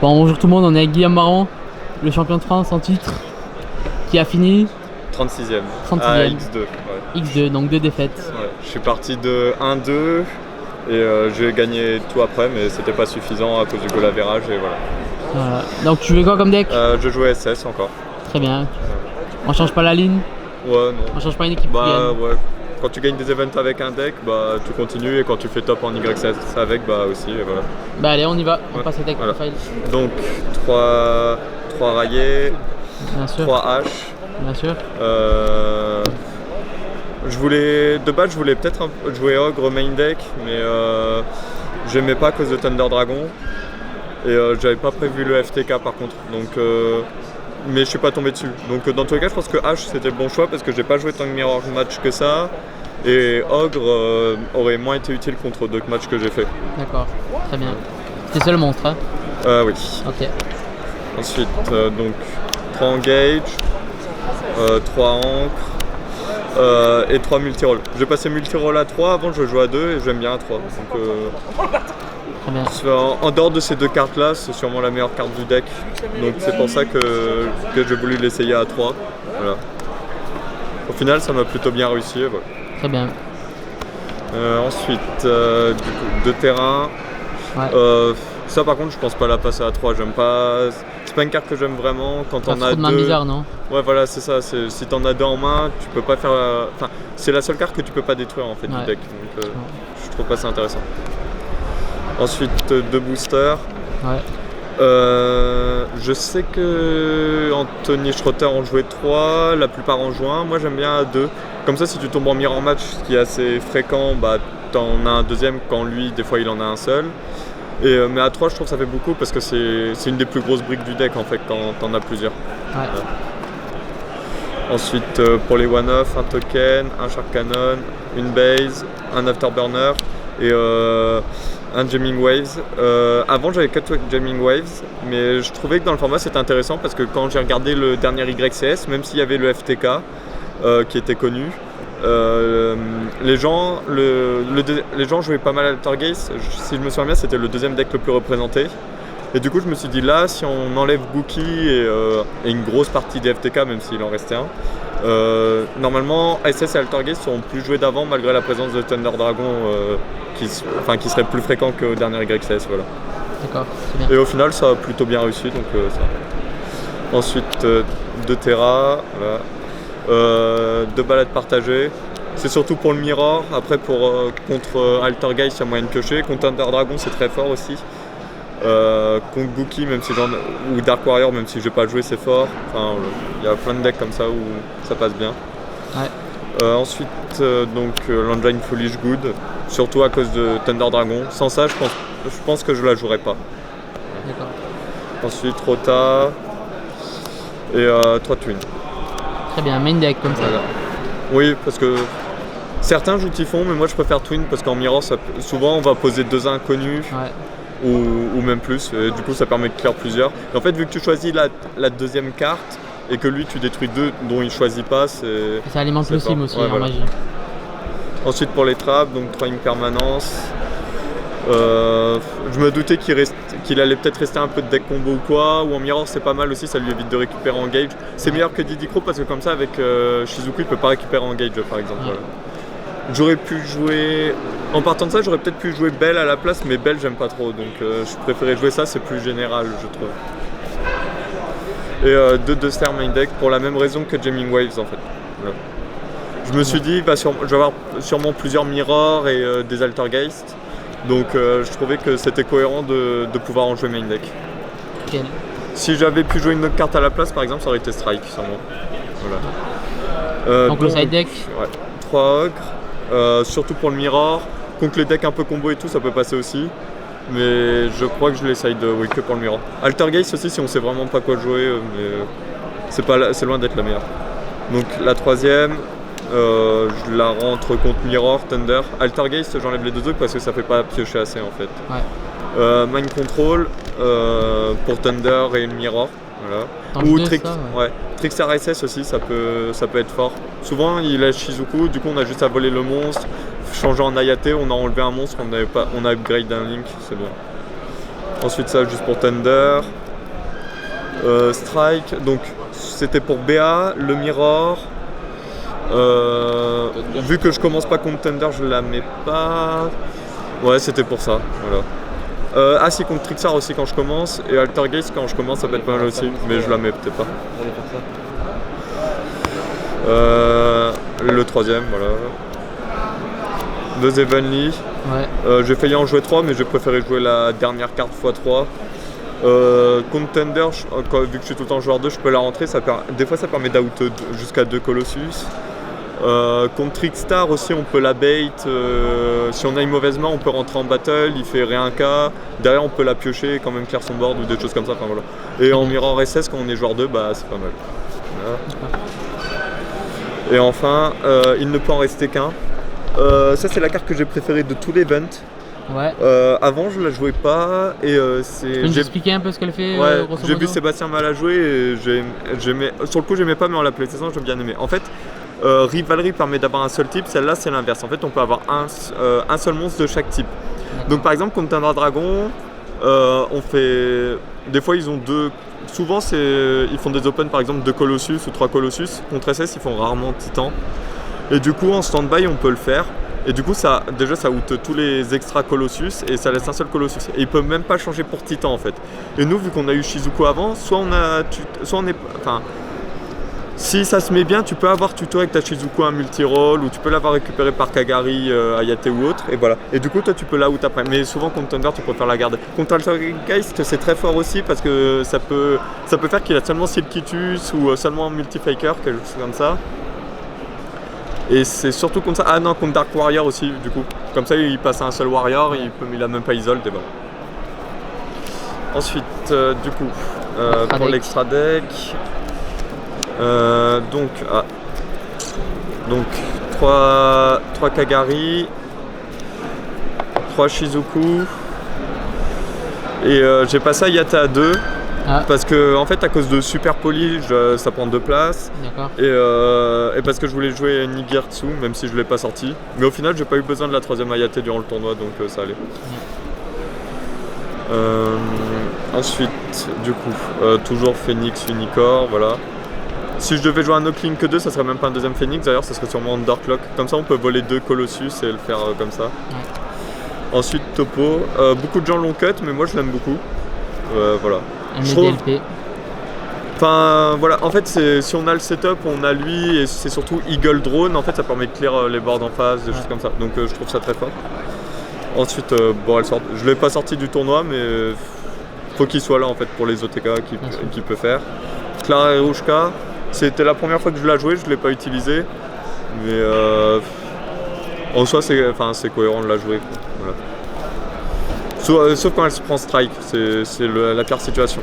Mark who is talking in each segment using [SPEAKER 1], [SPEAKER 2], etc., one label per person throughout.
[SPEAKER 1] Bon, bonjour tout le monde, on est avec Guillaume Baron, le champion de France en titre, qui a fini
[SPEAKER 2] 36e.
[SPEAKER 1] 36e.
[SPEAKER 2] À X2. Ouais.
[SPEAKER 1] X2, donc 2 défaites.
[SPEAKER 2] Ouais. Je suis parti de 1-2 et j'ai gagné tout après, mais c'était pas suffisant à cause du goal average et voilà.
[SPEAKER 1] Voilà. Donc tu jouais quoi comme deck?
[SPEAKER 2] Je jouais SS encore.
[SPEAKER 1] Très bien. On change pas la ligne?
[SPEAKER 2] Ouais, non.
[SPEAKER 1] On change pas une équipe qui gagne?
[SPEAKER 2] Ouais. Quand tu gagnes des events avec un deck, bah tu continues, et quand tu fais top en YSS avec, bah aussi, et voilà.
[SPEAKER 1] Bah allez, on y va, on passe au deck
[SPEAKER 2] Voilà.
[SPEAKER 1] profile.
[SPEAKER 2] Donc 3 raillés,
[SPEAKER 1] Bien sûr.
[SPEAKER 2] 3 H.
[SPEAKER 1] Bien sûr.
[SPEAKER 2] De base, je voulais peut-être jouer Ogre main deck, mais j'aimais pas à cause de Thunder Dragon. Et j'avais pas prévu le FTK par contre. Donc, mais je suis pas tombé dessus. Donc dans tous les cas, je pense que H c'était le bon choix parce que j'ai pas joué tant de mirror match que ça. Et Ogre aurait moins été utile contre d'autres matchs que j'ai fait.
[SPEAKER 1] D'accord, très bien. C'était seul monstre, hein?
[SPEAKER 2] Oui.
[SPEAKER 1] Ok.
[SPEAKER 2] Ensuite, donc 3 engage, 3 encre et 3 multiroll. J'ai passé multiroll à 3, avant je jouais à 2 et j'aime bien à 3. Donc,
[SPEAKER 1] Très bien.
[SPEAKER 2] en dehors de ces deux cartes là, c'est sûrement la meilleure carte du deck. Donc c'est pour ça que j'ai voulu l'essayer à 3. Voilà. Au final, ça m'a plutôt bien réussi. Voilà.
[SPEAKER 1] Très bien.
[SPEAKER 2] Ensuite, du coup, 2 terrains.
[SPEAKER 1] Ouais.
[SPEAKER 2] Ça par contre, je pense pas la passer à 3. J'aime pas. C'est pas une carte que j'aime vraiment. Quand on a
[SPEAKER 1] trop de mains
[SPEAKER 2] deux.
[SPEAKER 1] bizarres, non?
[SPEAKER 2] Ouais, voilà, c'est ça. Si t'en as 2 en main, tu peux pas faire. Enfin, c'est la seule carte que tu peux pas détruire en fait du deck. Donc, je trouve pas ça intéressant. Ensuite, 2 boosters.
[SPEAKER 1] Ouais.
[SPEAKER 2] Je sais que Anthony Schroeter en jouait 3, la plupart en jouent 1. Moi j'aime bien à 2. Comme ça, si tu tombes en mirror match, ce qui est assez fréquent, bah t'en as un deuxième quand lui, des fois il en a un seul. Mais à 3, je trouve que ça fait beaucoup parce que c'est une des plus grosses briques du deck en fait quand t'en as plusieurs.
[SPEAKER 1] Ouais.
[SPEAKER 2] Ensuite, pour les one-off, un token, un shark cannon, une base, un afterburner et un Jamming Waves. Avant j'avais 4 Jamming Waves, mais je trouvais que dans le format c'était intéressant parce que quand j'ai regardé le dernier YCS, même s'il y avait le FTK qui était connu, les gens jouaient pas mal à Altergeist. Si je me souviens bien, c'était le deuxième deck le plus représenté. Et du coup je me suis dit là, si on enlève Gookie et une grosse partie des FTK, même s'il en restait un, normalement SS et Altergeist seront plus joués d'avant malgré la présence de Thunder Dragon qui serait plus fréquent qu'au dernier YCS. Voilà.
[SPEAKER 1] D'accord, c'est bien.
[SPEAKER 2] Et au final ça a plutôt bien réussi. Donc, ça. Ensuite 2 Terra, voilà. 2 balades partagées. C'est surtout pour le mirror. Après contre Altergeist il y a moyen de piocher. Contre Thunder Dragon c'est très fort aussi. Contre Gookie ou Dark Warrior, même si je vais pas jouer, c'est fort. Enfin, il y a plein de decks comme ça où ça passe bien.
[SPEAKER 1] Ouais.
[SPEAKER 2] Ensuite, Landline Foolish Good, surtout à cause de Thunder Dragon. Sans ça, je pense que je la jouerais pas.
[SPEAKER 1] D'accord.
[SPEAKER 2] Ensuite, Rota et 3 Twins.
[SPEAKER 1] Très bien, main deck comme ça.
[SPEAKER 2] Voilà. Oui, parce que certains jouent Typhon, mais moi je préfère Twin parce qu'en mirror, souvent on va poser 2 inconnus.
[SPEAKER 1] Ouais.
[SPEAKER 2] Ou même plus, et du coup ça permet de clear plusieurs. Et en fait, vu que tu choisis la deuxième carte et que lui tu détruis 2 dont il choisit pas,
[SPEAKER 1] ça alimente le sim aussi,
[SPEAKER 2] ouais,
[SPEAKER 1] en
[SPEAKER 2] voilà.
[SPEAKER 1] magie.
[SPEAKER 2] Ensuite pour les traps, donc 3 impermanence. Je me doutais qu'il allait peut-être rester un peu de deck combo ou quoi, ou en mirror c'est pas mal aussi, ça lui évite de récupérer en gauge. C'est meilleur que Diddy Crow parce que comme ça avec Shizuku il peut pas récupérer en gauge par exemple.
[SPEAKER 1] Ouais.
[SPEAKER 2] Voilà. J'aurais pu jouer. En partant de ça, j'aurais peut-être pu jouer Belle à la place, mais Belle j'aime pas trop, donc je préférais jouer ça, c'est plus général je trouve. Et 2 Duster main deck pour la même raison que Jamming Waves en fait. Voilà. Je me suis dit, je vais avoir sûrement plusieurs mirrors et des Altergeist, donc je trouvais que c'était cohérent de pouvoir en jouer main deck.
[SPEAKER 1] Nickel.
[SPEAKER 2] Si j'avais pu jouer une autre carte à la place, par exemple, ça aurait été Strike sûrement. Voilà.
[SPEAKER 1] Donc le side deck.
[SPEAKER 2] Ouais. 3 ogres. Surtout pour le mirror, contre les decks un peu combo et tout ça peut passer aussi, mais je crois que je l'essaye que pour le mirror. Altergeist aussi si on sait vraiment pas quoi jouer, mais c'est loin d'être la meilleure. Donc la troisième, je la rentre contre mirror, Thunder. Altergeist j'enlève les 2 autres parce que ça fait pas piocher assez en fait.
[SPEAKER 1] Ouais.
[SPEAKER 2] Mind Control pour Thunder et le mirror. Voilà. Ou Trickster SS aussi, ça peut être fort. Souvent il lâche Shizuku, du coup on a juste à voler le monstre, changer en Ayate, on a enlevé un monstre, on a upgrade d'un Link, c'est bien. Ensuite ça juste pour Thunder. Strike, donc c'était pour BA, le Mirror. Vu que je commence pas contre Thunder, je la mets pas. Ouais, c'était pour ça, voilà. Si, contre Trixar aussi quand je commence, et Altergeist quand je commence ça peut être pas mal aussi, mais je la mets peut-être pas. Le troisième, voilà. 2 Evenly.
[SPEAKER 1] Ouais.
[SPEAKER 2] J'ai failli en jouer 3, mais j'ai préféré jouer la dernière carte x3. Contre Thunder, vu que je suis tout le temps joueur 2, je peux la rentrer. Des fois, ça permet d'out jusqu'à 2 Colossus. Contre Trickstar aussi, on peut la bait. Si on a une mauvaise main, on peut rentrer en battle. Il fait rien qu'à. Derrière, on peut la piocher et quand même clear son board ou des choses comme ça. Enfin, voilà. Et en Mirror SS, quand on est joueur 2, bah, c'est pas mal. Voilà. Et enfin, il ne peut en rester qu'un. Ça, c'est la carte que j'ai préférée de tout l'event.
[SPEAKER 1] Ouais.
[SPEAKER 2] Avant, je la jouais pas et
[SPEAKER 1] Tu peux nous expliquer un peu ce qu'elle fait?
[SPEAKER 2] Ouais,
[SPEAKER 1] grosso
[SPEAKER 2] j'ai
[SPEAKER 1] modo
[SPEAKER 2] vu Sébastien mal la jouer et j'aimais. Sur le coup, j'aimais pas, mais en la playtestant, j'ai bien aimé. En fait, Rivalry permet d'avoir un seul type, celle-là, c'est l'inverse. En fait, on peut avoir un seul monstre de chaque type. Donc, par exemple, contre Thunder Dragon, on fait. Des fois, ils ont 2. Souvent, ils font des opens, par exemple, 2 Colossus ou 3 Colossus. Contre SS, ils font rarement Titan. Et du coup, en stand-by, on peut le faire. Et du coup, ça out tous les extra Colossus et ça laisse un seul Colossus. Et il peut même pas changer pour Titan en fait. Et nous, vu qu'on a eu Shizuku avant, soit on est. Enfin, si ça se met bien, tu peux avoir tuto avec ta Shizuku un multi-roll ou tu peux l'avoir récupéré par Kagari, Ayate ou autre. Et voilà. Et du coup, toi, tu peux la out après. Mais souvent, contre Thunder, tu préfères la garder. Contre Altergeist, c'est très fort aussi parce que ça peut faire qu'il a seulement Seal Kitus ou seulement multi-faker, quelque chose comme ça. Et c'est surtout comme ça. Ah non, contre Dark Warrior aussi, du coup. Comme ça, il passe à un seul Warrior, il a même pas Isol, et voilà. Ensuite, du coup, pour l'extra deck. Donc 3 Kagari, 3 Shizuku. Et j'ai passé à Yata à 2. Parce que en fait à cause de Super Poly ça prend 2 places.
[SPEAKER 1] D'accord.
[SPEAKER 2] Et parce que je voulais jouer Nigirtsu même si je l'ai pas sorti. Mais au final j'ai pas eu besoin de la 3ème Ayate durant le tournoi donc ça allait. Ensuite du coup toujours Phoenix Unicorn, voilà. Si je devais jouer un Oaklink que 2 ça serait même pas un deuxième Phoenix d'ailleurs, ça serait sûrement Underclock. Comme ça on peut voler 2 Colossus et le faire comme ça. Ensuite Topo, beaucoup de gens l'ont cut mais moi je l'aime beaucoup. Voilà.
[SPEAKER 1] DLP.
[SPEAKER 2] Enfin voilà, en fait si on a le setup, on a lui et c'est surtout Eagle Drone, en fait ça permet de clear les boards en face, des choses comme ça. Donc je trouve ça très fort. Ensuite, bon elle sort, je l'ai pas sorti du tournoi mais faut qu'il soit là en fait pour les OTK qu'il peut faire. Clara Erushka, c'était la première fois que je l'ai joué, je l'ai pas utilisé. Mais en soi c'est cohérent de la jouer. Voilà. Sauf quand elle se prend strike, c'est la pire situation.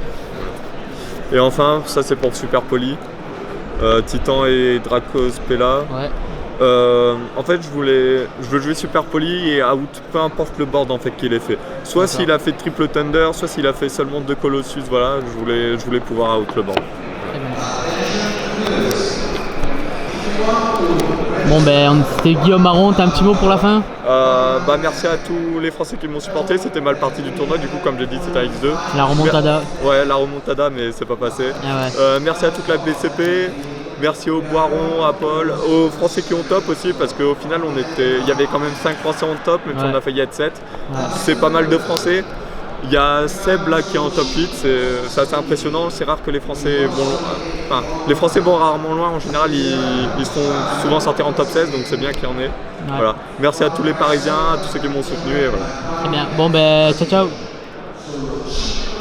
[SPEAKER 2] Et enfin, ça c'est pour Super Poly, Titan et Dracospella.
[SPEAKER 1] Ouais.
[SPEAKER 2] En fait, je veux jouer Super Poly et out, peu importe le board en fait qu'il ait fait. Soit s'il a fait triple Thunder, soit s'il a fait seulement 2 Colossus, voilà, je voulais pouvoir out le board.
[SPEAKER 1] Bon ben c'était Guillaume Marron, t'as un petit mot pour la fin?
[SPEAKER 2] Merci à tous les Français qui m'ont supporté, c'était mal parti du tournoi, du coup comme j'ai dit c'était un X2.
[SPEAKER 1] La remontada.
[SPEAKER 2] Ouais, la remontada mais c'est pas passé.
[SPEAKER 1] Ah ouais.
[SPEAKER 2] Merci à toute la BCP, merci aux Boiron, à Paul, aux Français qui ont top aussi parce qu'au final il y avait quand même 5 Français en top même si on a failli être 7. Ouais. C'est pas mal de Français. Il y a Seb là qui est en top 8, c'est assez impressionnant, c'est rare que les Français les Français vont rarement loin, en général ils se font souvent sortir en top 16 donc c'est bien qu'il y en ait. Ouais. Voilà. Merci à tous les Parisiens, à tous ceux qui m'ont soutenu et voilà.
[SPEAKER 1] Très bien, bon ben ciao ciao.